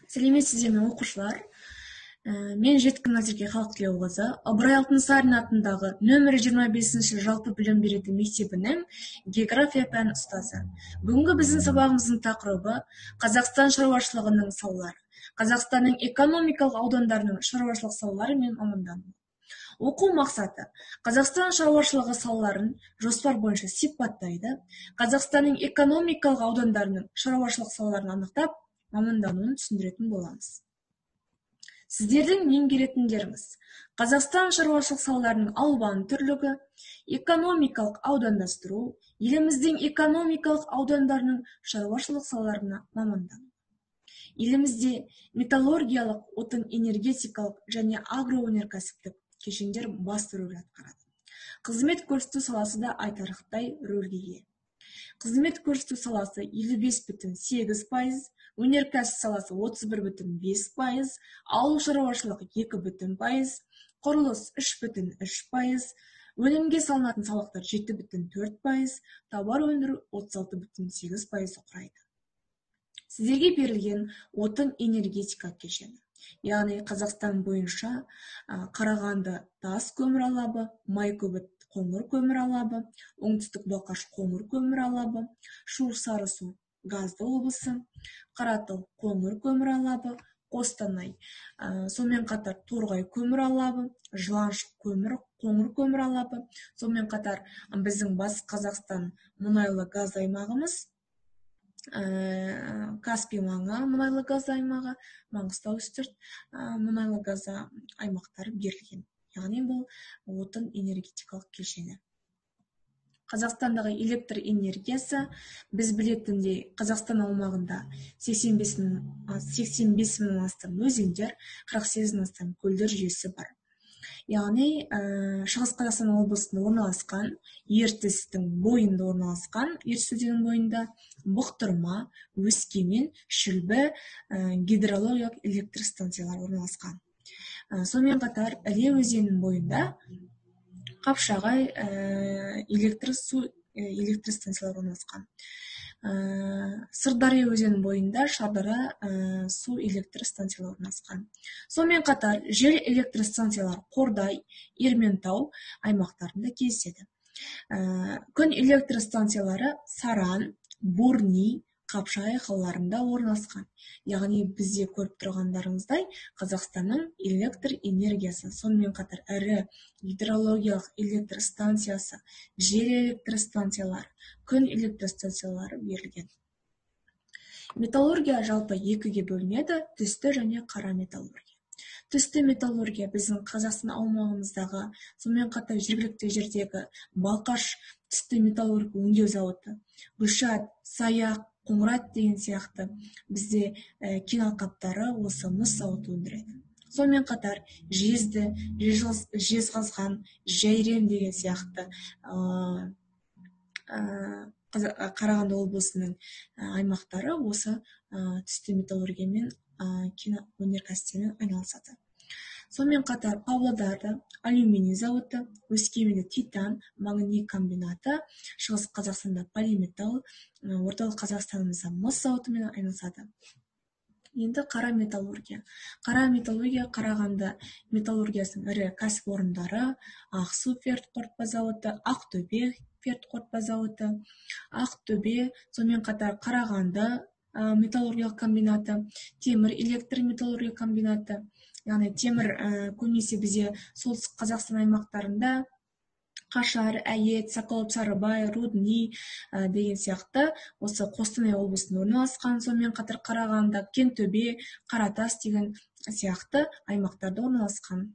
Сәлеметсіздер ме оқушылар? Мен Жеткін Назерке Халықтілеуқызы, Ыбырай Алтынсарин атындағы нөмірі 25-ші жалпы білім беретін мектебінің география пән ұстазы. Бүгінгі біздің сабағымыздың тақырыбы Қазақстан шаруашылығының салалары. Қазақстанның экономикалық аудандарының шаруашылық салалары мен мамандану. Оқу мақсаты Қазақстан шаруашылығы салаларын жоспар бойынша сипаттайды. Қазақстанның экономикалық аудандарының шаруашылық салаларын анықтап, мамандануын түсіндіретін боламыз. Сіздердің меңгеретіндеріңіз: Қазақстан шаруашылық салаларының алуан түрлігі, экономикалық аудандастыру, еліміздің экономикалық аудандарының шаруашылық салаларына мамандану. Елімізде металлургиялық, отын энергетикалық және агроөнеркәсіптік кешендер басты рөл атқарады. Қызмет көрсету саласы да айтарлықтай рөлге ие. Қызмет көрсету саласы 55,8%, өнеркәсіп саласы 31,5%, ауыл шаруашылығы 2,5%, құрылыс 3,3%, өнімге салынатын салықтар 7,4%, тауар өндіру 36,8% құрайды. Сіздерге берілген отын энергетика кешені, яғни Қазақстан бойынша Қарағанды тас көмір алабы, Майкөбіт қоңыр көмір алабы, оңтүстік Балқаш қоңыр көмір алабы, Шу Сарысу газды облысы, Қаратал қоңыр көмір алабы, Қостанай, сонымен қатар Торғай көмір алабы, Жыланшық қоңыр көмір алабы, сонымен қатар біздің Батыс Қазақстан мұнайлы газ аймағымыз, Каспий маңы мұнайлы газ аймағы, Маңғыстау үстірт мұнайлы газ аймақтары берілген. Яғни бұл отын энергетикалық кешені. Қазақстандағы электр энергиясы біз білетіндей Қазақстан аумағында 85 мыңнан астам өзендер, 48 мыңнан астам көлдер жүйесі бар. Яғни Шығыс Қазақстан облысында орналасқан, Ертістің бойында орналасқан, Ертіс өзенінің бойында Бұқтырма, Өскемен, Шүлбі гидрологиялық электр станциялары орналасқан. Сонымен қатар Іле өзенінің бойында Қапшағай электр станциялары орналасқан. Сырдария өзенінің бойында Шардара су электр станциялары орналасқан. Сонымен қатар жел электр станциялары Қордай, Ерментау аймақтарында кездеседі. Күн электр станциялары Саран, Бурни, Қапшағай қалаларында орналасқан. Яғни бізде көріп тұрғандарыңыздай Қазақстанның электр энергиясы, сонымен қатар ірі гидрологиялық электр станциясы, жел электр станциялары, күн электр станциялары берілген. Металлургия жалпы екіге бөлінеді: түсті және қара металлургия. Түсті металлургия біздің Қазақстан аумағымыздағы, сонымен қатар жергілікті жердегі Балқаш түсті металлургия өңдеу зауыты, Гүлшат, Саяқ, Қоңырат деген сияқты бізде кен алқаптары осы мыс зауыты өндіреді. Сонымен қатар Жезді, Жезқазған, Жәйрем деген сияқты Қарағанды облысының аймақтары осы түсті металлургиямен, кен өнеркәсіптермен айналысады. Сонымен қатар Павлодарда алюминий зауыты, Өскеменде титан, магний комбинаты, Шығыс Қазақстанда полиметалл, орталық Қазақстанымызда мыс зауытымен айналысады. Енді қара металлургия. Қара металлургия Қарағанды металлургиясының ірі кәсіпорындары: Ақсу ферротқорытпа зауыты, Ақтөбе ферротқорытпа зауыты, Ақтөбе, сонымен қатар Қарағанды металлургиялық комбинаты, темір электр металлургия комбинаты. Яғни темір көбінесе бізде солтүстік Қазақстан аймақтарында Қашар, Әйет, Сақалып, Сарыбай, Рудни деген сияқты осы Қостанай облысында орналасқан. Сонымен қатар Қарағанды, Кентөбе, Қаратас деген сияқты аймақтарда орналасқан.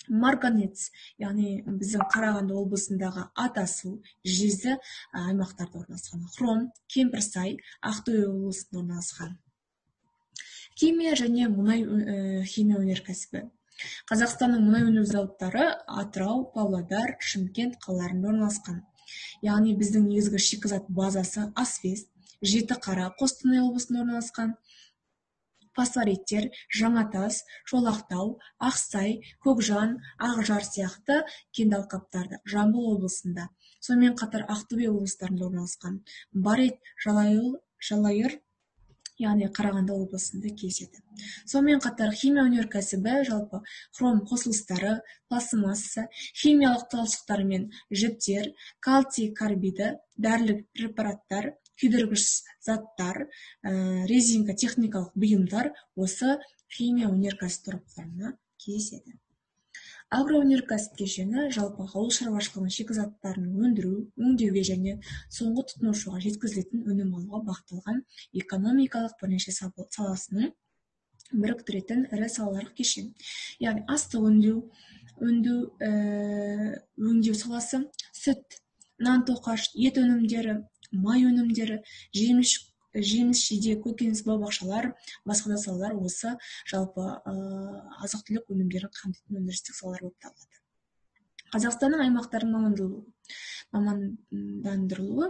Марганец, яғни біздің Қарағанды облысындағы Атасу, Жезді аймақтарда орналасқан. Хром, Кемпірсай, Ақтөбе облысында орналасқан. Химия және мұнай химия өнеркәсібі. Қазақстанның мұнай өндіру зауыттары Атырау, Павлодар, Шымкент қалаларында орналасқан. Яғни біздің негізгі шикізат базасы Асвест, Жетіқара, Қостанай облысында орналасқан. Фосфориттер Жаңатас, Жолақтау, Ақсай, Көкжан, Ақжар сияқты кен алқаптарда Жамбыл облысында, сонымен қатар Ақтөбе облыстарында орналасқан. Барит, Жалайыр, яғни Қарағанды облысында кездеседі. Сонымен қатар химия өнеркәсібі жалпы хром қосылыстары, пластмасса, химиялық талшықтар мен жіптер, кальций карбиді, дәрілік препараттар, күйдіргіш заттар, резинка техникалық бұйымдар осы химия өнеркәсібі тораптарына кездеседі. Агроөнеркәсіп кешені жалпы ауыл шаруашылығының шикізаттарын өндіру, өңдеуге және соңғы тұтынушыға жеткізілетін өнім алуға бағытталған экономикалық бірнеше саласының біріктіретін ірі салалар кешен. Яғни астық өңдеу саласы, сүт, нан тоқаш, ет өнімдері, май өнімдері, жеміс-жидек, көкөніс, бау-бақшалар, басқа да салалар осы жалпы азық-түлік өнімдерін қамтитын өндірістік салалар болып табылады. Қазақстанның аймақтарының мамандандырылуы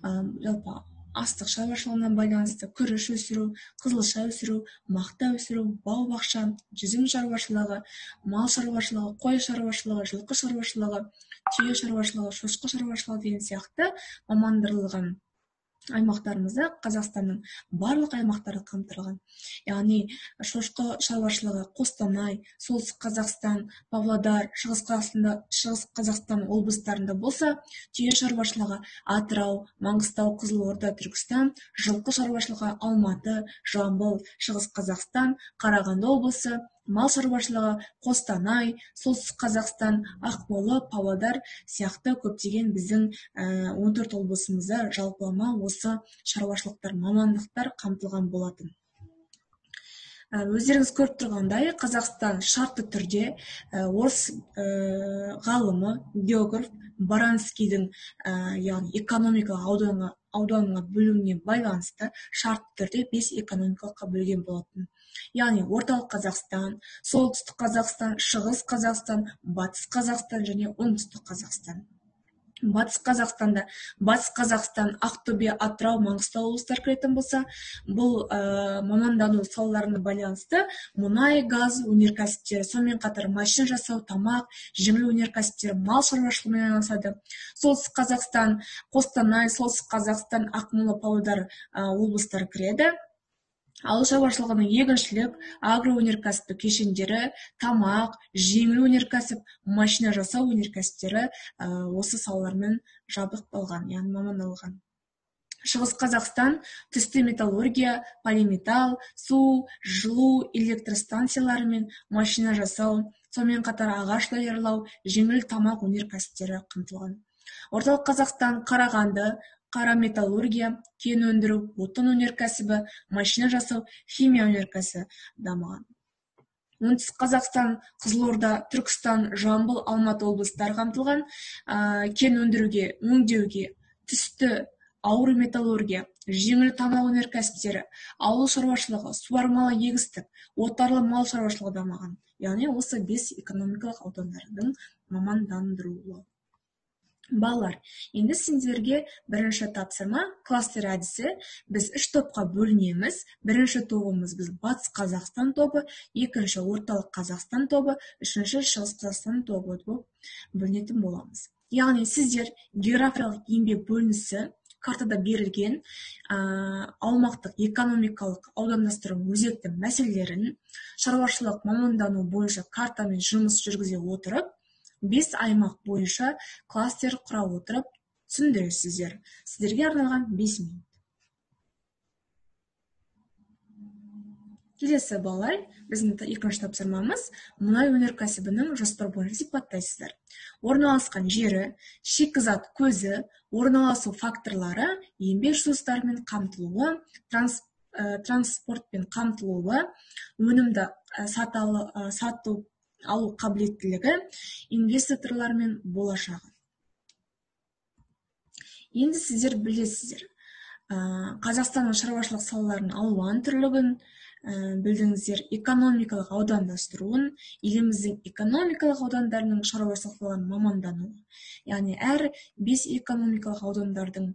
жалпы астық шаруашылығына байланысты күріш өсіру, қызылша өсіру, мақта өсіру, бау-бақша, жүзім шаруашылығы, мал шаруашылығы, қой шаруашылығы, жылқы шаруашылығы, түйе шаруашылығы, шошқа шаруашылығы деген сияқты мамандырылған аймақтарымызда Қазақстанның барлық аймақтары қамтылған. Яғни шошқа шаруашылығы Қостанай, Солтүстік Қазақстан, Павлодар, Шығыс Қазақстан облыстарында болса, түйе шаруашылығы Атырау, Маңғыстау, Қызылорда, Түркістан, жылқы шаруашылығы Алматы, Жамбыл, Шығыс Қазақстан, Қарағанды облысы, мал шаруашылығы Қостанай, Солтүстік Қазақстан, Ақмола, Павлодар сияқты көптеген біздің 14 облысымызда жалпылама осы шаруашылықтар, мамандықтар қамтылған болатын. Өздеріңіз көріп тұрғандай, Қазақстан шартты түрде орыс ғалымы, географ Баранскийдің яғни экономикалық ауданына бөлуіне байланысты шартты түрде 5 экономикалыққа бөлген болатын. Яғни орталық Қазақстан, солтүстік Қазақстан, шығыс Қазақстан, батыс Қазақстан және оңтүстік Қазақстан. Батыс Қазақстанда Батыс Қазақстан, Ақтөбе, Атырау, Маңғыстау облыстар кіретін болса, бұл мамандану салаларына байланысты мұнай, газ өнеркәсіптері, сонымен қатар машина жасау, тамақ, жеңіл өнеркәсіптері, мал шаруашылығымен айналысады. Солтүстік Қазақстан, Қостанай, Солтүстік Қазақстан, Ақмола, Павлодар облыстары кіреді. Ауыл шаруашылығының егіншілік, агроөнеркәсіптік кешендері, тамақ, жеңіл өнеркәсіп, машина жасау өнеркәсіптері осы салалармен жабдықталған, яғни мамандалған. Шығыс Қазақстан түсті металлургия, полиметалл, су, жылу, электростанциялары мен машина жасау, сонымен қатар ағаш даярлау, жеңіл тамақ өнеркәсіптері қамтылған. Орталық Қазақстан, Қарағанды, қара металлургия, кен өндіру, отын өнеркәсібі, машина жасау, химия өнеркәсібі дамыған. Оңтүстік Қазақстан, Қызылорда, Түркістан, Жамбыл, Алматы облыстары қамтылған. Кен өндіруге, өңдеуге, түсті ауыр металлургия, жеңіл тамақ өнеркәсіптері, ауыл шаруашылығы, суармалы егістік, отарлы мал шаруашылығы дамыған. Яғни осы 5 экономикалық аудандардың мамандандырылуы. Балалар, енді сендерге бірінші тапсырма кластер әдісі. Біз 3 топқа бөлінеміз. Бірінші тобымыз біз Батыс Қазақстан тобы, екінші орталық Қазақстан тобы, үшінші Шығыс Қазақстан тобы болып бөлінетін боламыз. Яғни сіздер географиялық еңбек бөлінісі картада берілген аумақтық экономикалық аудандастыру өзекті мәселелерін шаруашылық мамандану бойынша картамен жұмыс жүргізе отырып, 5 аймақ бойынша кластер құра отырып түсіндіресіздер. Сіздерге арналған 5 минут. Келесі балалар, біздің екінші тапсырмамыз мұнай өнеркәсібінің жоспар бойынша сипаттайсыздар. Орналасқан жері, шикізат көзі, орналасу факторлары, еңбек ресурстарымен қамтылуы, транспортпен қамтылуы, өнімді сату алу қабілеттілігі, инвесторлар мен болашағы. Енді сіздер білесіздер. Қазақстанның шаруашылық салаларының алуан түрлігін білдіңіздер, экономикалық аудандастыруын, еліміздің экономикалық аудандарының шаруашылық салаларының мамандануы. Яғни әр 5 экономикалық аудандардың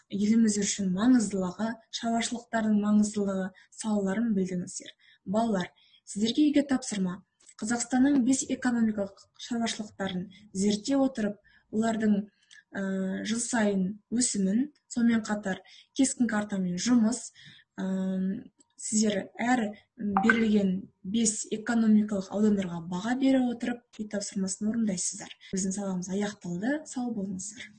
еліміз үшін маңыздылығы, шаруашылықтардың маңыздылығы салаларын білдіңіздер. Балалар, сіздерге үйге тапсырма. Қазақстанның 5 экономикалық шаруашылықтарын зерттей отырып, олардың жыл сайын өсімін, сонымен қатар кескін картамен жұмыс, сіздер әр берілген 5 экономикалық аудандарға баға бере отырып үй тапсырмасын орындайсыздар. Біздің сабағымыз аяқталды. Сау болыңыздар.